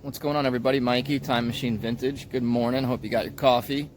What's going on, everybody? Mikey, Time Machine Vintage. Good morning. Hope you got your coffee.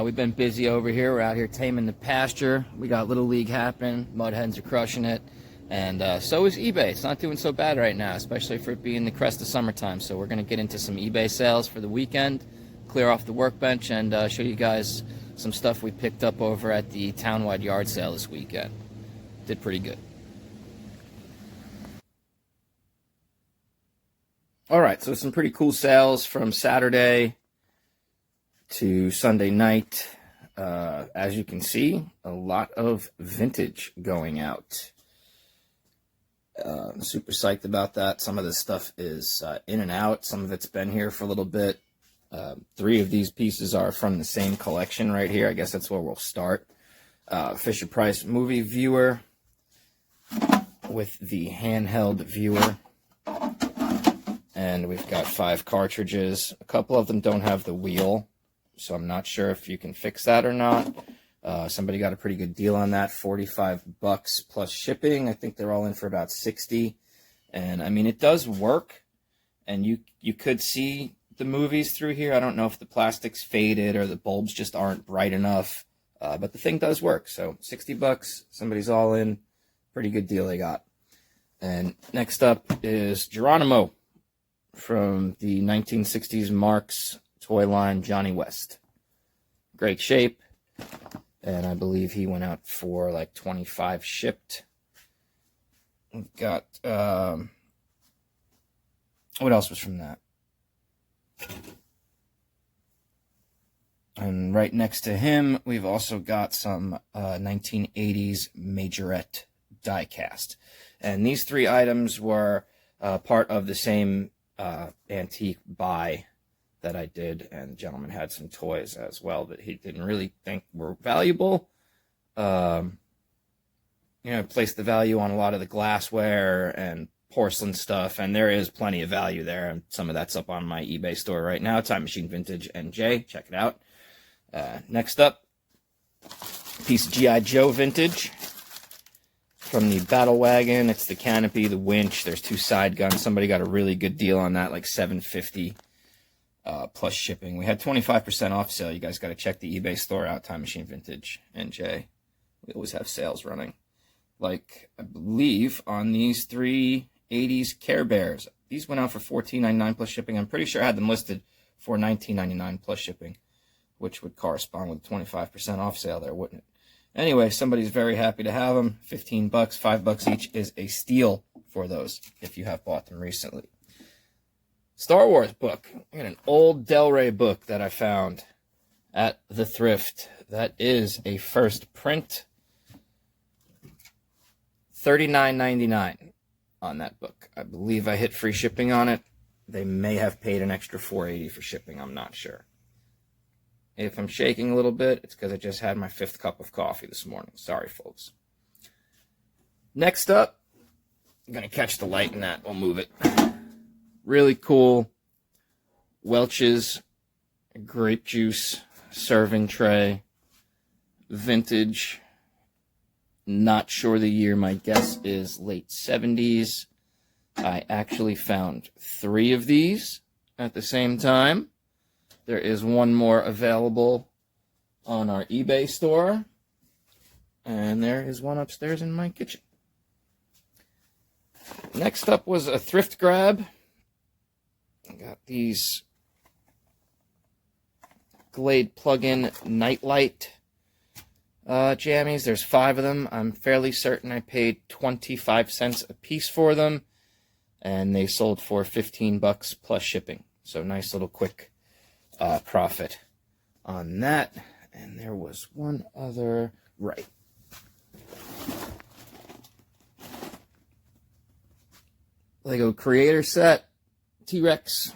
We've been busy over here. We're out here taming the pasture. We got Little League happening. Mud hens are crushing it. And so is eBay. It's not doing so bad right now, especially for it being the crest of summertime. So we're going to get into some eBay sales for the weekend, clear off the workbench, and show you guys some stuff we picked up over at the townwide yard sale this weekend. Did pretty good. All right, so some pretty cool sales from Saturday to Sunday night. As you can see, a lot of vintage going out. I'm super psyched about that. Some of this stuff is in and out. Some of it's been here for a little bit. 3 of these pieces are from the same collection right here. I guess that's where we'll start. Fisher-Price movie viewer with the handheld viewer. And we've got 5 cartridges. A couple of them don't have the wheel, so I'm not sure if you can fix that or not. Somebody got a pretty good deal on that, $45 plus shipping. I think they're all in for about $60. And I mean, it does work, and you could see the movies through here. I don't know if the plastic's faded or the bulbs just aren't bright enough, but the thing does work. So $60, somebody's all in. Pretty good deal they got. And next up is Geronimo from the 1960s Marx toy line, Johnny West. Great shape. And I believe he went out for like 25 shipped. We've got, what else was from that? And right next to him, we've also got some 1980s Majorette die-cast. And these 3 items were part of the same antique buy that I did, and the gentleman had some toys as well that he didn't really think were valuable. Placed the value on a lot of the glassware and porcelain stuff, and there is plenty of value there, and some of that's up on my eBay store right now, Time Machine Vintage NJ. Check it out. Next up, piece of G.I. Joe vintage from the Battle Wagon. It's the canopy, the winch. There's 2 side guns. Somebody got a really good deal on that, like $750 plus shipping. We had 25% off sale. You guys got to check the eBay store out, Time Machine Vintage NJ. We always have sales running. Like, I believe on these 3 80s Care Bears. These went out for $14.99 plus shipping. I'm pretty sure I had them listed for $19.99 plus shipping, which would correspond with 25% off sale there, wouldn't it? Anyway, somebody's very happy to have them. $15, $5 each is a steal for those if you have bought them recently. Star Wars book. I got an old Del Rey book that I found at the thrift. That is a first print. $39.99 on that book. I believe I hit free shipping on it. They may have paid an extra $4.80 for shipping. I'm not sure. If I'm shaking a little bit, it's because I just had my 5th cup of coffee this morning. Sorry, folks. Next up, I'm going to catch the light in that. We'll move it. Really cool Welch's grape juice serving tray. Vintage. Not sure the year. My guess is late 70s. I actually found 3 of these at the same time. There is one more available on our eBay store. And there is one upstairs in my kitchen. Next up was a thrift grab. I got these Glade plug-in nightlight jammies. There's 5 of them. I'm fairly certain I paid 25 cents a piece for them. And they sold for $15 plus shipping. So nice little quick profit on that. And there was one other, right. Lego Creator Set, T-Rex,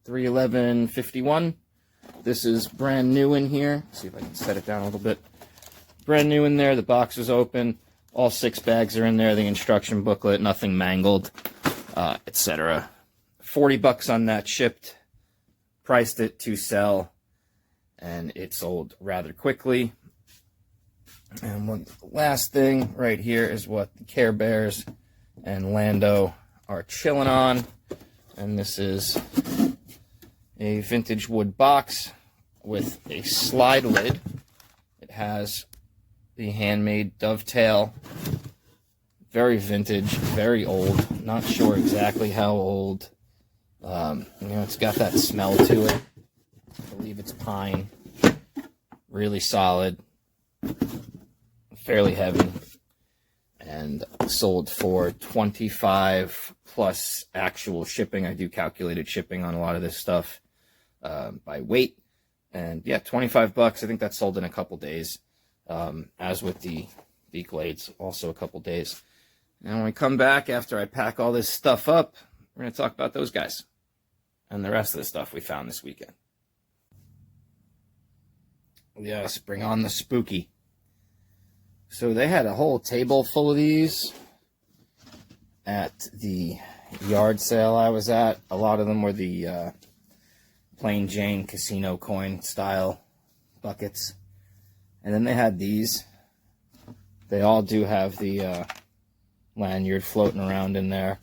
311.51. This is brand new in here. Let's see if I can set it down a little bit. Brand new in there. The box is open. All 6 bags are in there. The instruction booklet, nothing mangled, etc. $40 on that shipped. Priced it to sell, and it sold rather quickly. And one last thing right here is what the Care Bears and Lando are chilling on. and this is a vintage wood box with a slide lid. It has the handmade dovetail. Very vintage, very old. Not sure exactly how old. It's got that smell to it. I believe it's pine. Really solid. Fairly heavy. And sold for $25 plus actual shipping. I do calculated shipping on a lot of this stuff by weight. And yeah, $25. I think that sold in a couple days. As with the Glades, also a couple days. And when we come back after I pack all this stuff up, we're going to talk about those guys and the rest of the stuff we found this weekend. Yes, bring on the spooky. So they had a whole table full of these at the yard sale I was at. A lot of them were the plain Jane casino coin style buckets. And then they had these. They all do have the lanyard floating around in there.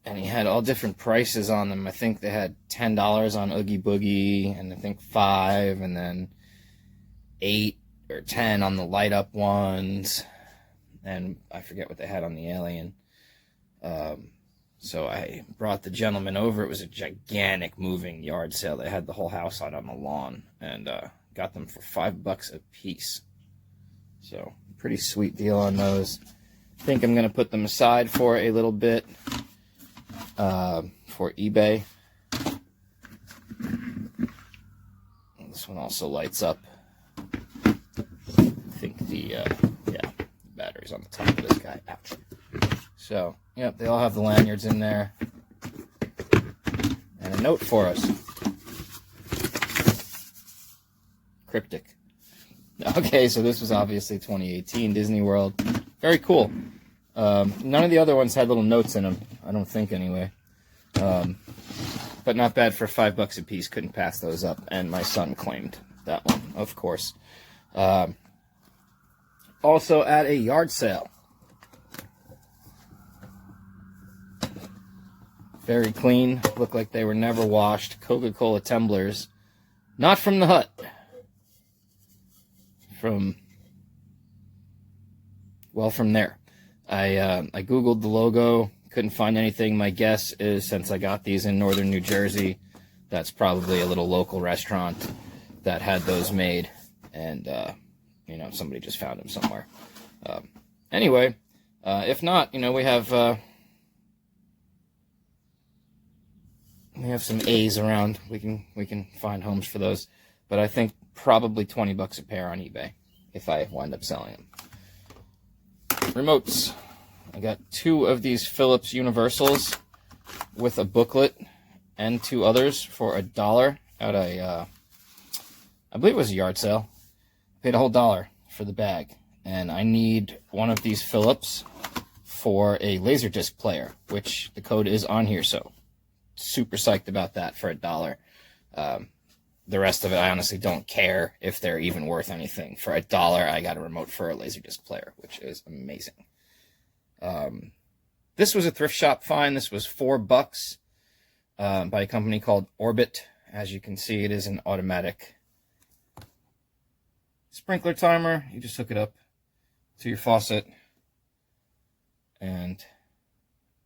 And he had all different prices on them. I think they had $10 on Oogie Boogie, and I think $5, and then $8 or $10 on the light up ones. And I forget what they had on the alien. So I brought the gentleman over. It was a gigantic moving yard sale. They had the whole house out on the lawn, and got them for $5 a piece. So pretty sweet deal on those. I think I'm going to put them aside for a little bit for eBay. This one also lights up. I think the battery's on the top of this guy. Ouch. So, yep, they all have the lanyards in there. And a note for us. Cryptic. Okay, so this was obviously 2018 Disney World. Very cool. None of the other ones had little notes in them. I don't think, anyway. But not bad for $5 a piece. Couldn't pass those up. And my son claimed that one, of course. Also at a yard sale. Very clean. Looked like they were never washed. Coca-Cola tumblers. Not from the hut. From there. I Googled the logo. Couldn't find anything. My guess is, since I got these in northern New Jersey, that's probably a little local restaurant that had those made. And, somebody just found them somewhere. Anyway, if not, we have some A's around. We can find homes for those. But I think probably $20 a pair on eBay if I wind up selling them. Remotes. I got 2 of these Philips Universals with a booklet and 2 others for $1 at a, I believe it was a yard sale. Paid a whole $1 for the bag. And I need one of these Philips for a Laserdisc player, which the code is on here, so super psyched about that for $1. The rest of it, I honestly don't care if they're even worth anything. For $1, I got a remote for a Laserdisc player, which is amazing. This was a thrift shop find. This was $4 by a company called Orbit. As you can see, it is an automatic sprinkler timer. You just hook it up to your faucet, and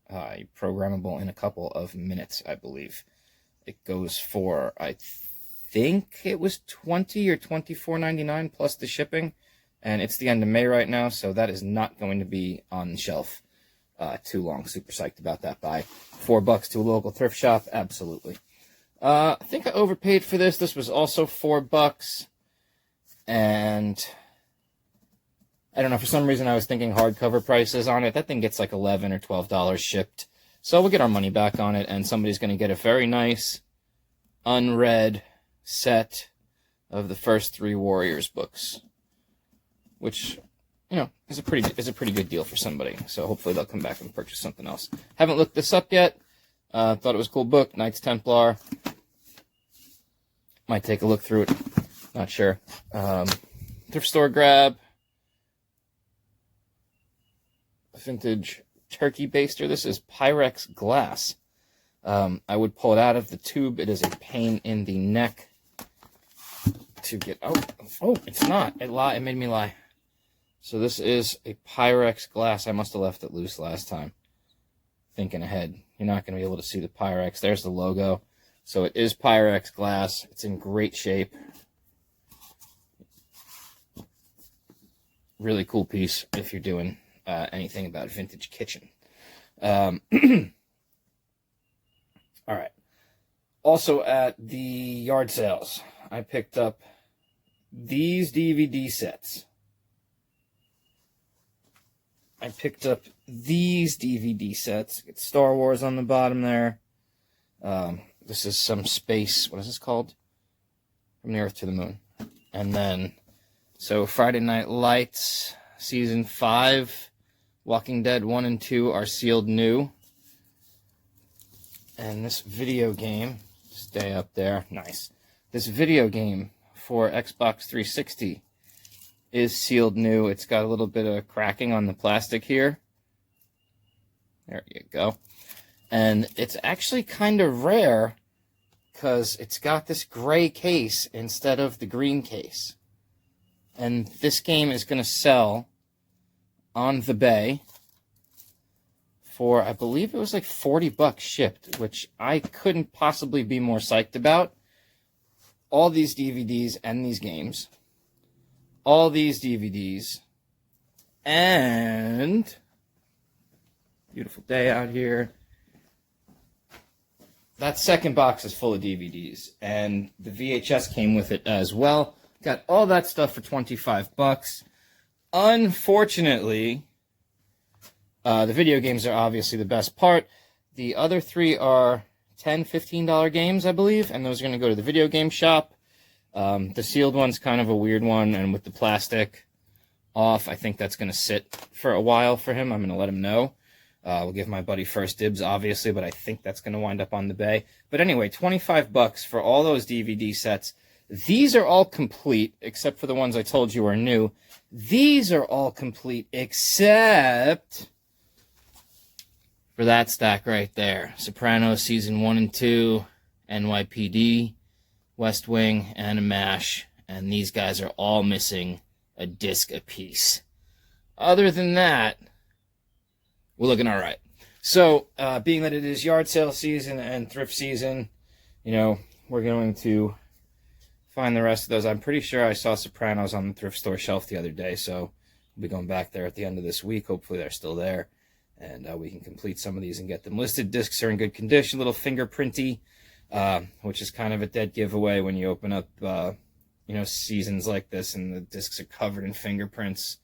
programmable in a couple of minutes, I believe. It goes for, I think it was $20 or $24.99 plus the shipping, and it's the end of May right now, so that is not going to be on the shelf too long. Super psyched about that buy. $4 to a local thrift shop, absolutely. I think I overpaid for this. This was also $4, and I don't know, for some reason I was thinking hardcover prices on it. That thing gets like $11 or $12 shipped, so we'll get our money back on it, and somebody's going to get a very nice unread set of the first 3 Warriors books, which, is a pretty good deal for somebody. So hopefully they'll come back and purchase something else. Haven't looked this up yet. Thought it was a cool book, Knights Templar. Might take a look through it. Not sure. Thrift store grab. Vintage turkey baster. This is Pyrex glass. I would pull it out of the tube. It is a pain in the neck to get out. Oh, it's not. It made me lie. So this is a Pyrex glass. I must have left it loose last time. Thinking ahead. You're not going to be able to see the Pyrex. There's the logo. So it is Pyrex glass. It's in great shape. Really cool piece if you're doing anything about vintage kitchen. All right. Also at the yard sales, I picked up these DVD sets. It's Star Wars on the bottom there. This is some space. What is this called? From the Earth to the Moon. And then, so Friday Night Lights, Season 5, Walking Dead 1 and 2 are sealed new. And this video game, stay up there, nice. This video game for Xbox 360 is sealed new. It's got a little bit of cracking on the plastic here. There you go. And it's actually kind of rare because it's got this gray case instead of the green case. And this game is going to sell on the Bay for, I believe it was like $40 shipped, which I couldn't possibly be more psyched about. All these DVDs and these games. All these DVDs. And beautiful day out here. That second box is full of DVDs. And the VHS came with it as well. Got all that stuff for $25. Unfortunately, the video games are obviously the best part. The other three are $10, $15 games, I believe, and those are going to go to the video game shop. The sealed one's kind of a weird one, and with the plastic off, I think that's going to sit for a while for him. I'm going to let him know. We'll give my buddy first dibs, obviously, but I think that's going to wind up on the Bay. But anyway, $25 for all those DVD sets. These are all complete, except for the ones I told you are new. These are all complete, except for that stack right there. Sopranos Season 1 and 2, NYPD, West Wing, and MASH. And these guys are all missing a disc apiece. Other than that, we're looking all right. So, being that it is yard sale season and thrift season, you know, we're going to find the rest of those. I'm pretty sure I saw Sopranos on the thrift store shelf the other day, so we'll be going back there at the end of this week. Hopefully they're still there, and we can complete some of these and get them listed. Discs are in good condition, a little fingerprinty, which is kind of a dead giveaway when you open up, you know, seasons like this and the discs are covered in fingerprints.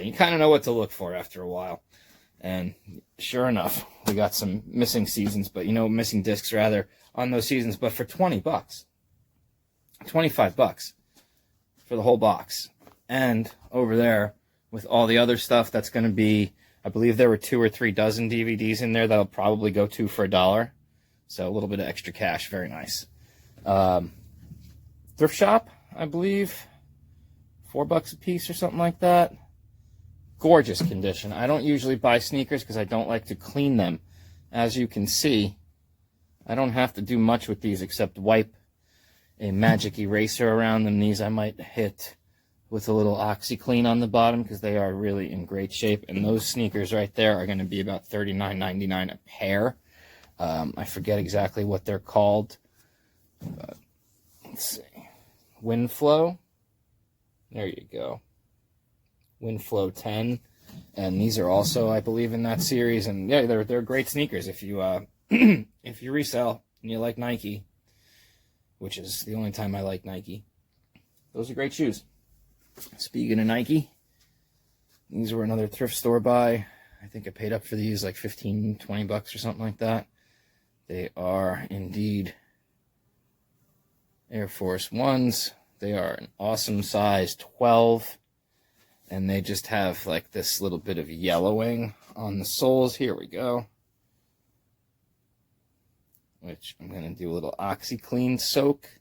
You kind of know what to look for after a while. And sure enough, we got some missing seasons, but, you know, missing discs rather, on those seasons, but for $20. $25 for the whole box. And over there, with all the other stuff, that's going to be, I believe there were 2 or 3 dozen DVDs in there that'll probably go to for $1. So a little bit of extra cash, very nice. Thrift shop, I believe, $4 a piece or something like that. Gorgeous condition. I don't usually buy sneakers because I don't like to clean them. As you can see, I don't have to do much with these except wipe a magic eraser around them. These I might hit with a little OxyClean on the bottom because they are really in great shape. And those sneakers right there are going to be about $39.99 a pair. I forget exactly what they're called. But let's see. Windflow. There you go. Windflow 10. And these are also, I believe, in that series. And yeah, they're great sneakers if you if you resell and you like Nike, which is the only time I like Nike. Those are great shoes. Speaking of Nike, these were another thrift store buy. I think I paid up for these like $15, $20 or something like that. They are indeed Air Force Ones. They are an awesome size 12. And they just have like this little bit of yellowing on the soles. Here we go. Which I'm going to do a little OxyClean soak.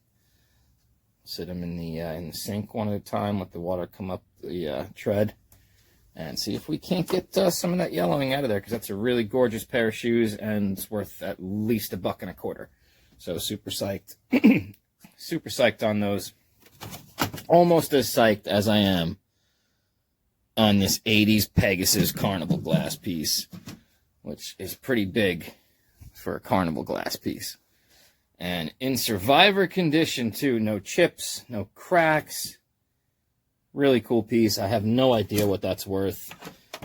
Sit them in the sink one at a time, let the water come up the tread. and see if we can't get some of that yellowing out of there, because that's a really gorgeous pair of shoes and it's worth at least $1.25. So super psyched. Super psyched on those. Almost as psyched as I am on this 80s Pegasus Carnival glass piece, which is pretty big for a Carnival glass piece. And in survivor condition too, no chips, no cracks. Really cool piece. I have no idea what that's worth.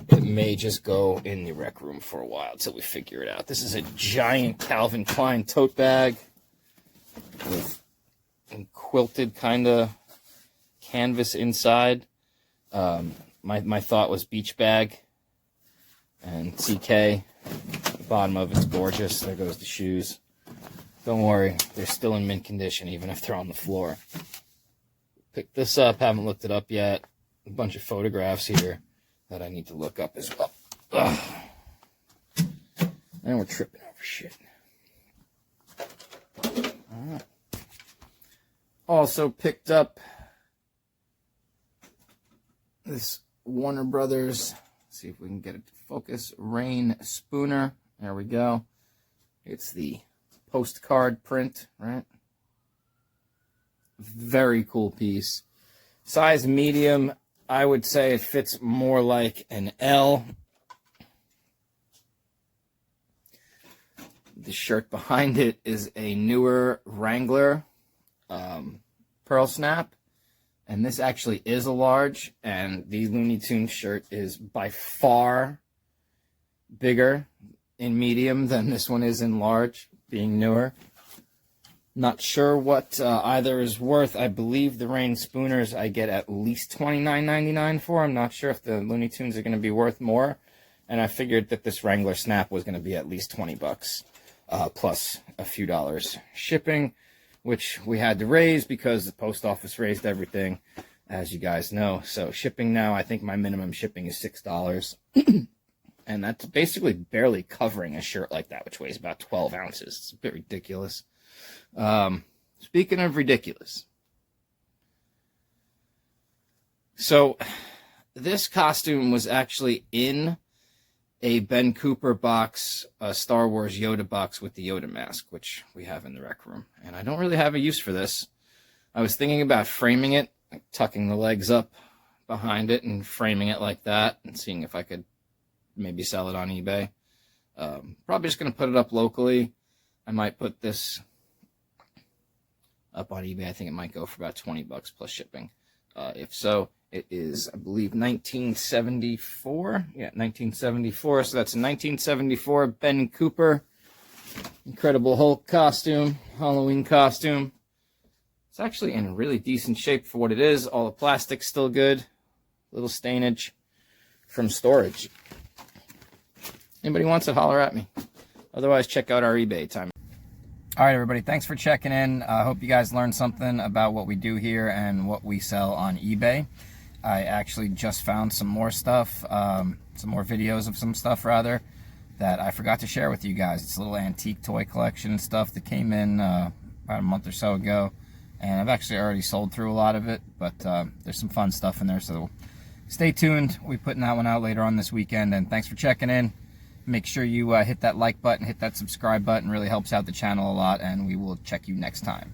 It may just go in the rec room for a while until we figure it out. This is a giant Calvin Klein tote bag with quilted kind of canvas inside. My thought was beach bag and CK. The bottom of it's gorgeous. There goes the shoes. Don't worry, they're still in mint condition even if they're on the floor. Picked this up, haven't looked it up yet. A bunch of photographs here that I need to look up as well. Ugh. And we're tripping over shit. Alright. Also picked up this Warner Brothers, see if we can get it to focus, Rain Spooner. There we go. It's the postcard print, right? Very cool piece. Size medium, I would say it fits more like an L. The shirt behind it is a newer Wrangler pearl snap. And this actually is a large, and the Looney Tunes shirt is by far bigger in medium than this one is in large, being newer. Not sure what either is worth. I believe the Rain Spooners I get at least $29.99 for. I'm not sure if the Looney Tunes are going to be worth more. And I figured that this Wrangler Snap was going to be at least 20 bucks, plus a few dollars shipping, which we had to raise because the post office raised everything, as you guys know. So shipping now, I think my minimum shipping is $6. And that's basically barely covering a shirt like that, which weighs about 12 ounces. It's a bit ridiculous. Speaking of ridiculous, so this costume was actually in a Ben Cooper box, a Star Wars Yoda box with the Yoda mask, which we have in the rec room, and I don't really have a use for this. I was thinking about framing it, like tucking the legs up behind it and framing it like that, and seeing if I could maybe sell it on eBay. Probably just going to put it up locally. I might put this up on eBay. I think it might go for about 20 bucks plus shipping. If so, it is, I believe, 1974. Yeah, 1974. So that's a 1974 Ben Cooper Incredible Hulk costume, Halloween costume. It's actually in really decent shape for what it is. All the plastic's still good. Little stainage from storage. Anybody wants it, holler at me. Otherwise, check out our eBay time. All right, everybody, thanks for checking in. I hope you guys learned something about what we do here and what we sell on eBay. I actually just found some more stuff, some more videos of some stuff, rather, that I forgot to share with you guys. It's a little antique toy collection and stuff that came in about a month or so ago. And I've actually already sold through a lot of it, but there's some fun stuff in there, so stay tuned. We'll be putting that one out later on this weekend, and thanks for checking in. Make sure you hit that like button, hit that subscribe button. Really helps out the channel a lot, and we will check you next time.